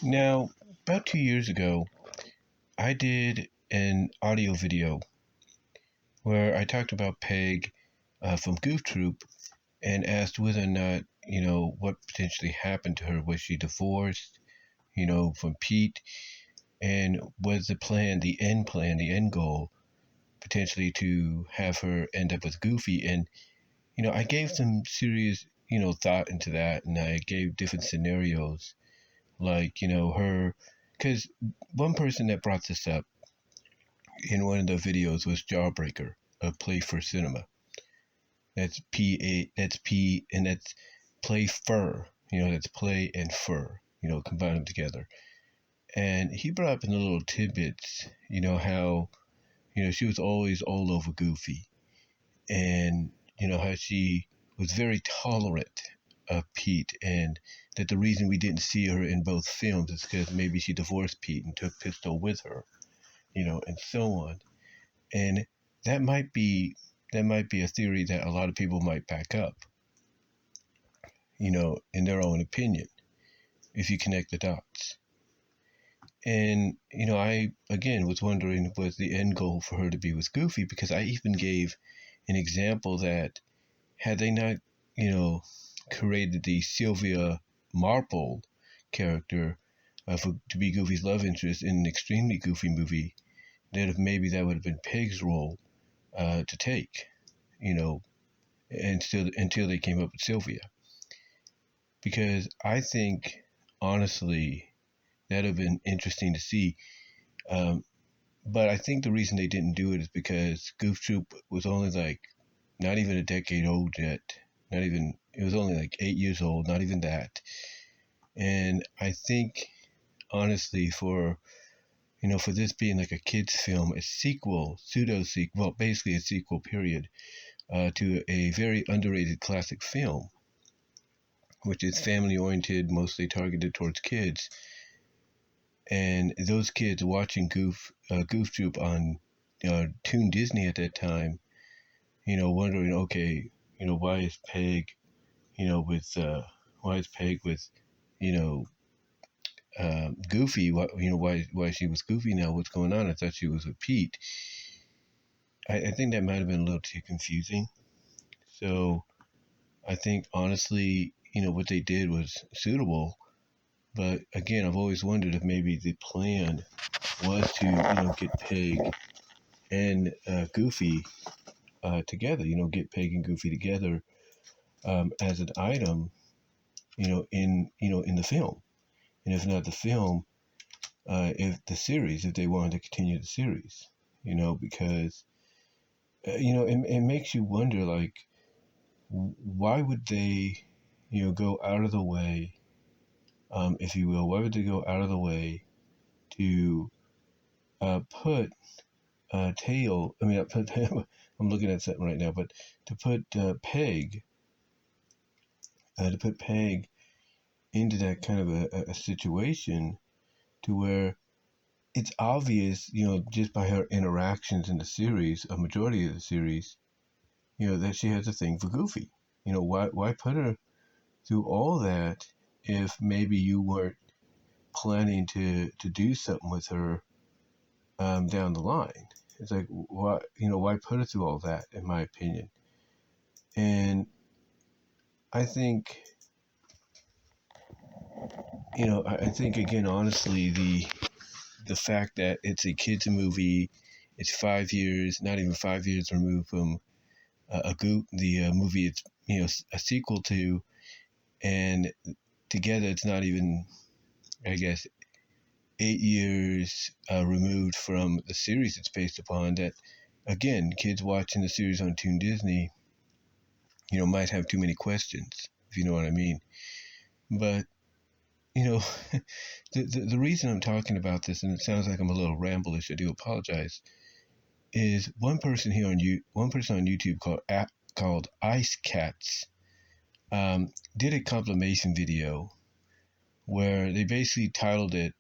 Now, about 2 years ago, I did an audio video where I talked about Peg from Goof Troop and asked whether or not, what potentially happened to her. Was she divorced, from Pete? And was the end goal, potentially to have her end up with Goofy? And, I gave some serious, thought into that, and I gave different scenarios, like, her, because one person that brought this up in one of the videos was Jawbreaker of Play for Cinema. That's P, and that's Play Fur. That's Play and Fur. Combine them together. And he brought up in the little tidbits, how, she was always all over Goofy. And, how she was very tolerant of Pete, and that the reason we didn't see her in both films is because maybe she divorced Pete and took Pistol with her, and so on. And that might be a theory that a lot of people might back up, in their own opinion, if you connect the dots. And, I, again, was wondering, was the end goal for her to be with Goofy? Because I even gave an example that had they not, created the Sylvia Marple character to be Goofy's love interest in an extremely Goofy movie, maybe that would have been Peg's role to take, and still until they came up with Sylvia. Because I think, honestly, that would have been interesting to see. But I think the reason they didn't do it is because Goof Troop was only like not even a decade old yet. It was only like 8 years old, not even that. And I think, honestly, for this being like a kid's film, a sequel, pseudo-sequel, well, basically a sequel, period, to a very underrated classic film, which is family-oriented, mostly targeted towards kids. And those kids watching Goof Troop on Toon Disney at that time, wondering, okay, why is Peg, with, Goofy? Why she was Goofy now? What's going on? I thought she was with Pete. I think that might have been a little too confusing. So I think, honestly, what they did was suitable. But again, I've always wondered if maybe the plan was to, get Peg and Goofy together. Get Peg and Goofy together as an item, in the film. And if not the film, if they wanted to continue the series, because it makes you wonder, like, why would they, go out of the way, if you will, why would they go out of the way to put tail? I mean, I'm looking at something right now, but to put Peg into that kind of a situation to where it's obvious, just by her interactions in the series, a majority of the series, that she has a thing for Goofy. Why put her through all that if maybe you weren't planning to do something with her down the line? It's like, why put her through all that, in my opinion? And I think, I think, again, honestly, the fact that it's a kids movie, it's 5 years, not even 5 years removed from the movie it's a sequel to, and together it's not even, I guess, 8 years removed from the series it's based upon. That, again, kids watching the series on Toon Disney, might have too many questions, if you know what I mean. But the reason I'm talking about this, and it sounds like I'm a little ramblish, I do apologize, is one person on YouTube called Ice Cats did a compilation video where they basically titled it,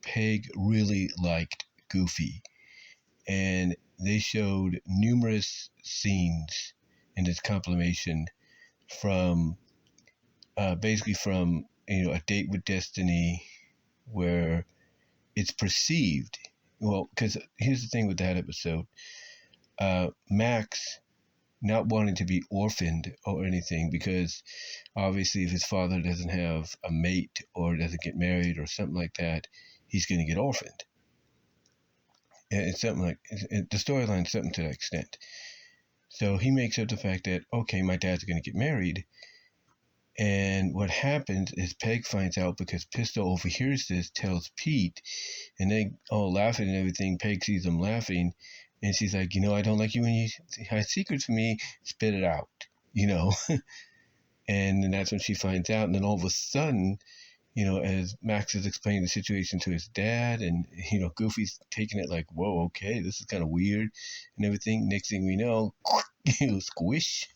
Peg Really Liked Goofy. And they showed numerous scenes in this compilation from basically from a date with destiny where it's perceived. Well, because here's the thing with that episode. Max not wanting to be orphaned or anything, because obviously if his father doesn't have a mate or doesn't get married or something like that, he's going to get orphaned. And it's something like the storyline, something to that extent. So he makes up the fact that, okay, my dad's going to get married. And what happens is Peg finds out because Pistol overhears this, tells Pete, and they all laughing and everything. Peg sees them laughing, and she's like, I don't like you when you hide secrets from me. Spit it out, And then that's when she finds out. And then all of a sudden, as Max is explaining the situation to his dad, and, Goofy's taking it like, whoa, okay, this is kind of weird and everything. Next thing we know, squish,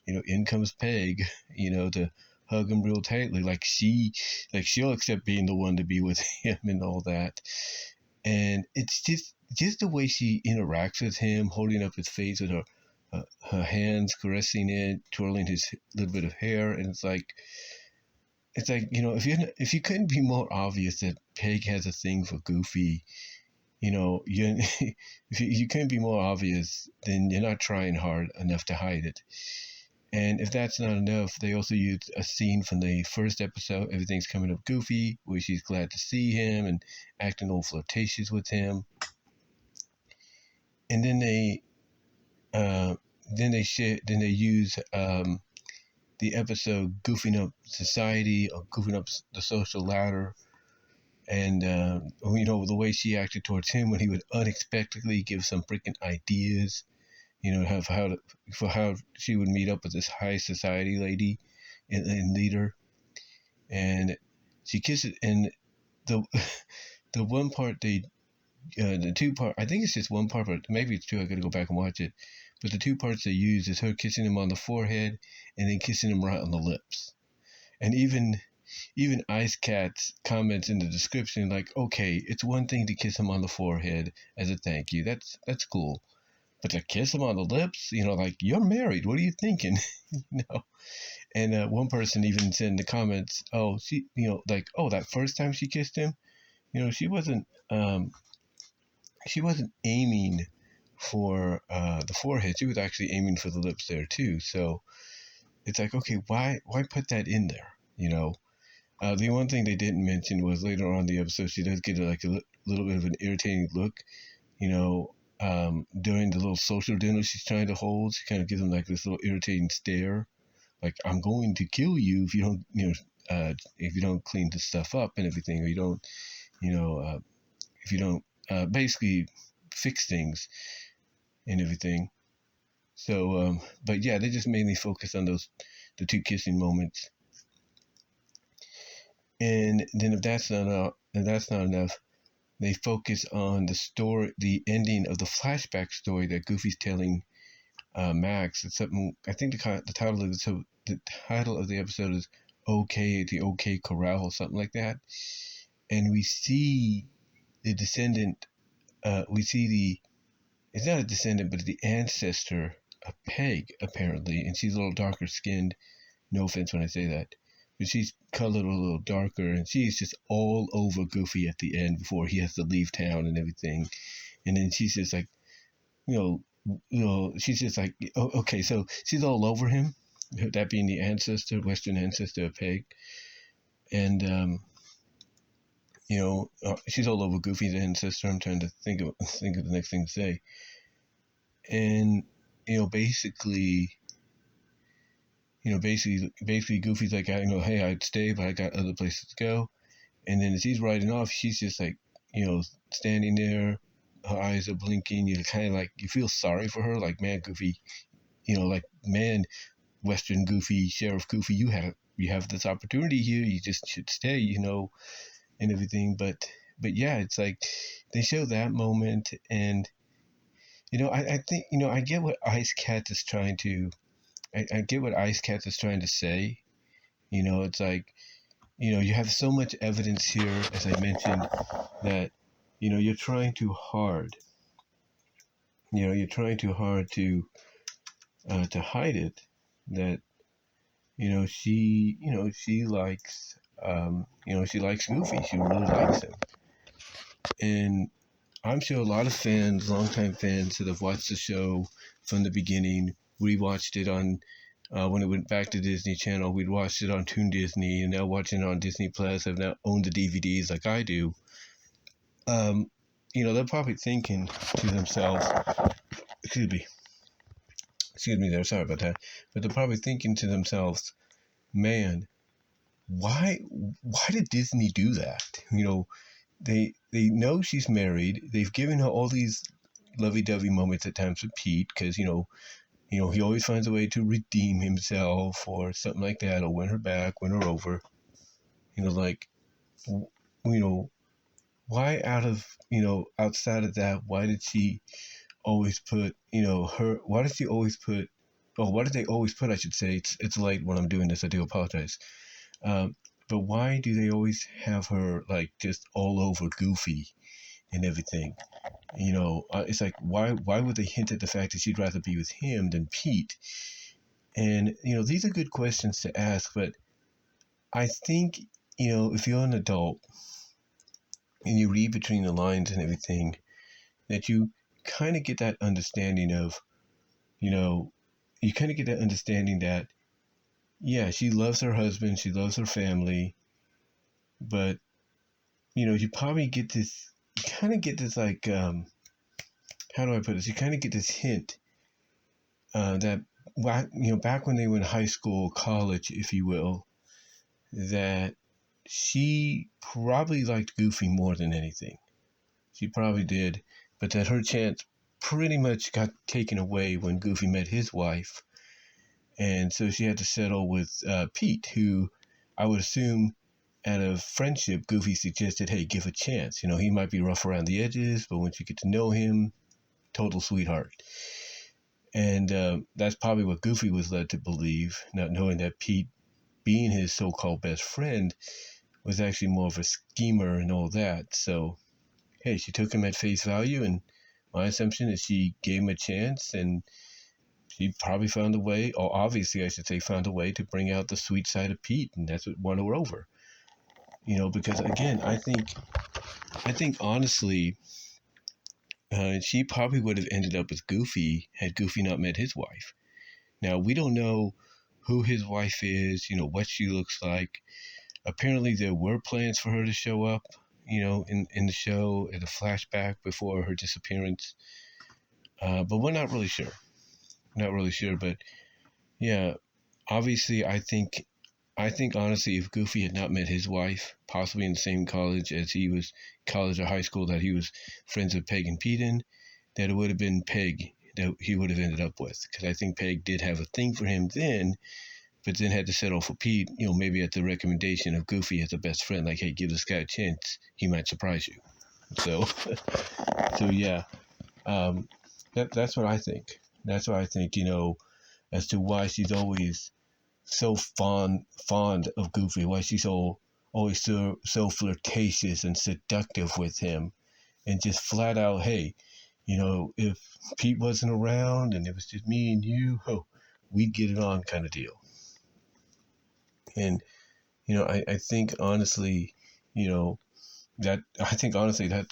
in comes Peg, to hug him real tightly. She'll accept being the one to be with him and all that. And it's just the way she interacts with him, holding up his face with her hands, caressing it, twirling his little bit of hair. And it's like, if you couldn't be more obvious that Peg has a thing for Goofy, you if you couldn't be more obvious, then you're not trying hard enough to hide it. And if that's not enough, they also used a scene from the first episode, Everything's Coming Up Goofy, where she's glad to see him and acting all flirtatious with him. And then they use the episode Goofing Up Society or Goofing Up the Social Ladder. And, the way she acted towards him when he would unexpectedly give some freaking ideas, how she would meet up with this high society lady and leader. And she kisses, and the one part the two part, I think it's just one part, but maybe it's two, I gotta go back and watch it. But the two parts they use is her kissing him on the forehead and then kissing him right on the lips. And even Ice Cat's comments in the description, like, okay, it's one thing to kiss him on the forehead as a thank you. That's cool. But to kiss him on the lips, like, you're married. What are you thinking? And one person even said in the comments, oh, she, that first time she kissed him, she wasn't aiming for the forehead. She was actually aiming for the lips there too. So it's like, okay, why put that in there? The one thing they didn't mention was later on in the episode, she does get like a little bit of an irritating look, during the little social dinner she's trying to hold. She kind of gives him like this little irritating stare, like, I'm going to kill you if you don't, if you don't clean this stuff up and everything, or you don't, if you don't basically fix things and everything. So, but yeah, they just mainly focus on the two kissing moments. And then if that's not enough, they focus on the ending of the flashback story that Goofy's telling Max. It's something, I think the title of the episode is the OK Corral or something like that. And we see the descendant. It's not a descendant, but the ancestor of Peg, apparently, and she's a little darker skinned. No offense when I say that. But she's colored a little darker, and she's just all over Goofy at the end before he has to leave town and everything. And then she's just like, she's just like, oh, okay, so she's all over him, that being the Western ancestor of Peg. And, she's all over Goofy's ancestor. I'm trying to think of the next thing to say. And, basically, Goofy's like, hey, I'd stay, but I got other places to go. And then as he's riding off, she's just like, standing there. Her eyes are blinking. You kind of like, you feel sorry for her. Like, man, Goofy, Western Goofy, Sheriff Goofy, you have this opportunity here. You just should stay, and everything. But yeah, it's like they show that moment, and I think I get what Ice Cat is trying to. I get what Ice Cat is trying to say. It's like, you have so much evidence here, as I mentioned, that, you're trying too hard. You're trying too hard to hide it. That, she likes She likes Goofy. She really likes him. And I'm sure a lot of fans, longtime fans that have watched the show from the beginning, rewatched it on when it went back to Disney Channel. We'd watched it on Toon Disney, and now watching it on Disney Plus. Have now owned the DVDs like I do. Um, they're probably thinking to themselves, excuse me, there. Sorry about that. But they're probably thinking to themselves, man, why did Disney do that? They know she's married. They've given her all these lovey-dovey moments at times with Pete, because he always finds a way to redeem himself or something like that, or win her back, win her over. Like, why outside of that, why did she always put, her? Why did she always put? Oh, why did they always put? I should say it's late when I'm doing this. I do apologize. Um, but why do they always have her like just all over Goofy and everything? It's like why would they hint at the fact that she'd rather be with him than Pete? And these are good questions to ask, but I think if you're an adult and you read between the lines and everything, that you kind of get that understanding of, you kind of get that understanding that yeah, she loves her husband, she loves her family, but you probably get this, you kind of get this like, how do I put this? You kind of get this hint that back when they were in high school, college, if you will, that she probably liked Goofy more than anything. She probably did, but that her chance pretty much got taken away when Goofy met his wife, and so she had to settle with Pete, who I would assume out of friendship, Goofy suggested, hey, give a chance. He might be rough around the edges, but once you get to know him, total sweetheart. And that's probably what Goofy was led to believe, not knowing that Pete, being his so-called best friend, was actually more of a schemer and all that. So, hey, she took him at face value, and my assumption is she gave him a chance, and she probably found a way, or obviously I should say found a way to bring out the sweet side of Pete, and that's what won her over. Because again, I think honestly, she probably would have ended up with Goofy had Goofy not met his wife. Now, we don't know who his wife is, what she looks like. Apparently, there were plans for her to show up, in the show, in a flashback before her disappearance. But we're not really sure. Not really sure, but yeah, obviously, I think honestly, if Goofy had not met his wife, possibly in the same college as he was, college or high school that he was friends with Peg and Pete in, that it would have been Peg that he would have ended up with. Because I think Peg did have a thing for him then, but then had to settle for Pete, maybe at the recommendation of Goofy as a best friend, like, hey, give this guy a chance, he might surprise you. So, so yeah, that's what I think. That's what I think, as to why she's always so fond of Goofy, why she's always so flirtatious and seductive with him, and just flat out, hey, if Pete wasn't around and it was just me and you, oh, we'd get it on kind of deal. And I think honestly, that's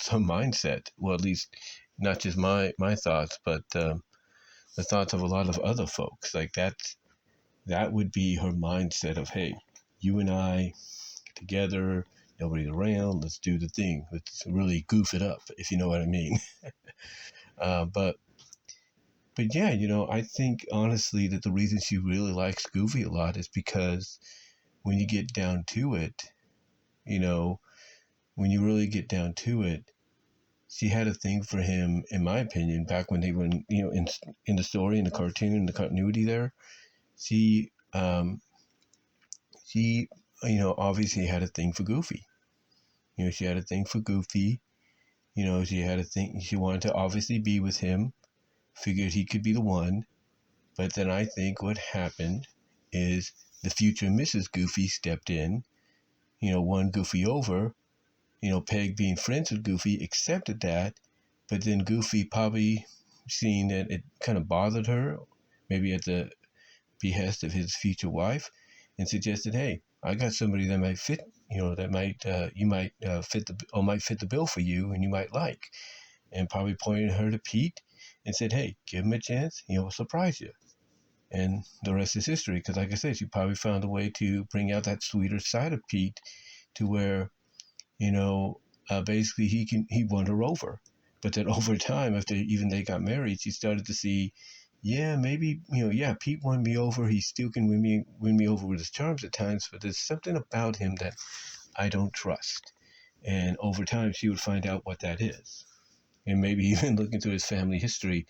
her mindset. Well, at least not just my thoughts, but the thoughts of a lot of other folks. Like that would be her mindset of, hey, you and I together, nobody's around, let's do the thing. Let's really goof it up, if you know what I mean. But yeah, I think honestly that the reason she really likes Goofy a lot is because when you get down to it, when you really get down to it, she had a thing for him, in my opinion, back when they were, in the story, in the cartoon, in the continuity there. She, she, obviously had a thing for Goofy. She had a thing for Goofy. She had a thing. She wanted to obviously be with him. Figured he could be the one. But then I think what happened is the future Mrs. Goofy stepped in. Won Goofy over. Peg, being friends with Goofy, accepted that. But then Goofy, probably seeing that it kind of bothered her, maybe at the behest of his future wife, and suggested, hey, I got somebody that might fit, that might you might might fit the bill for you, and you might like, and probably pointed her to Pete and said, hey, give him a chance, he'll surprise you. And the rest is history, because like I said, she probably found a way to bring out that sweeter side of Pete to where, basically he won her over. But then over time, after even they got married, she started to see, yeah, maybe, Pete won me over. He still can win me over with his charms at times, but there's something about him that I don't trust. And over time, she would find out what that is. And maybe even look into his family history.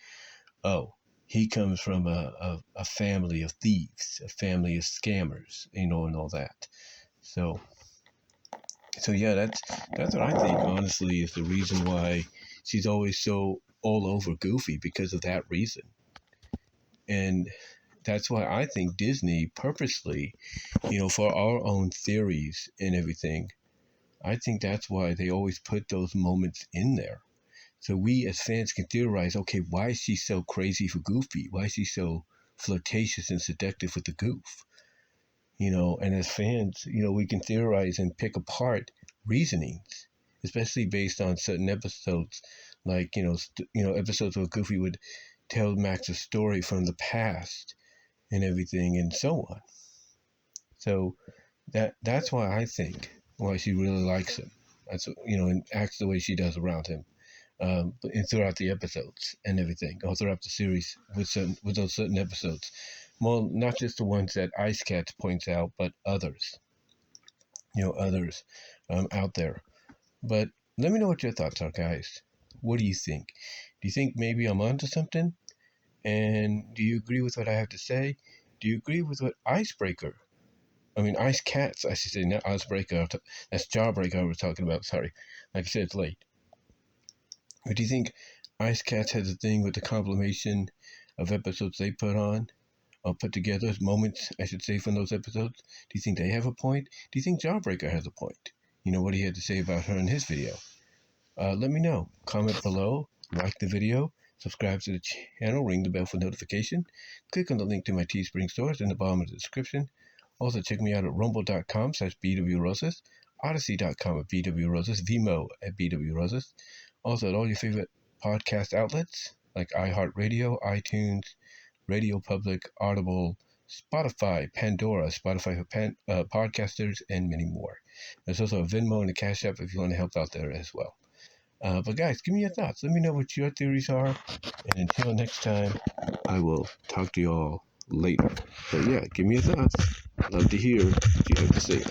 Oh, he comes from a family of thieves, a family of scammers, and all that. So yeah, that's what I think. Honestly, is the reason why she's always so all over Goofy, because of that reason. And that's why I think Disney purposely, for our own theories and everything, I think that's why they always put those moments in there. So we as fans can theorize, okay, why is she so crazy for Goofy? Why is she so flirtatious and seductive with the Goof? And as fans, we can theorize and pick apart reasonings, especially based on certain episodes, like, episodes where Goofy would tell Max a story from the past and everything and so on. So that's why I think why she really likes him. That's, and acts the way she does around him. And throughout the episodes and everything, or throughout the series with those certain episodes. Well, not just the ones that Ice Cats points out, but others, others out there. But let me know what your thoughts are, guys. What do you think? Do you think maybe I'm onto something? And do you agree with what I have to say? Do you agree with what Ice Cats, I should say, not Icebreaker. That's Jawbreaker I was talking about. Sorry. Like I said, it's late. But do you think Ice Cats has a thing with the compilation of episodes they put on, or put together, moments, I should say, from those episodes? Do you think they have a point? Do you think Jawbreaker has a point? What he had to say about her in his video. Let me know. Comment below, like the video, subscribe to the channel, ring the bell for notification, click on the link to my Teespring stores in the bottom of the description. Also, check me out at rumble.com/bwrosas, odyssey.com at bwrosas, VENMO at bwrosas. Also, at all your favorite podcast outlets like iHeartRadio, iTunes, Radio Public, Audible, Spotify, Pandora, Spotify for podcasters, and many more. There's also a Venmo and a Cash App if you want to help out there as well. But guys, give me your thoughts. Let me know what your theories are. And until next time, I will talk to you all later. But yeah, give me your thoughts. I'd love to hear what you have to say.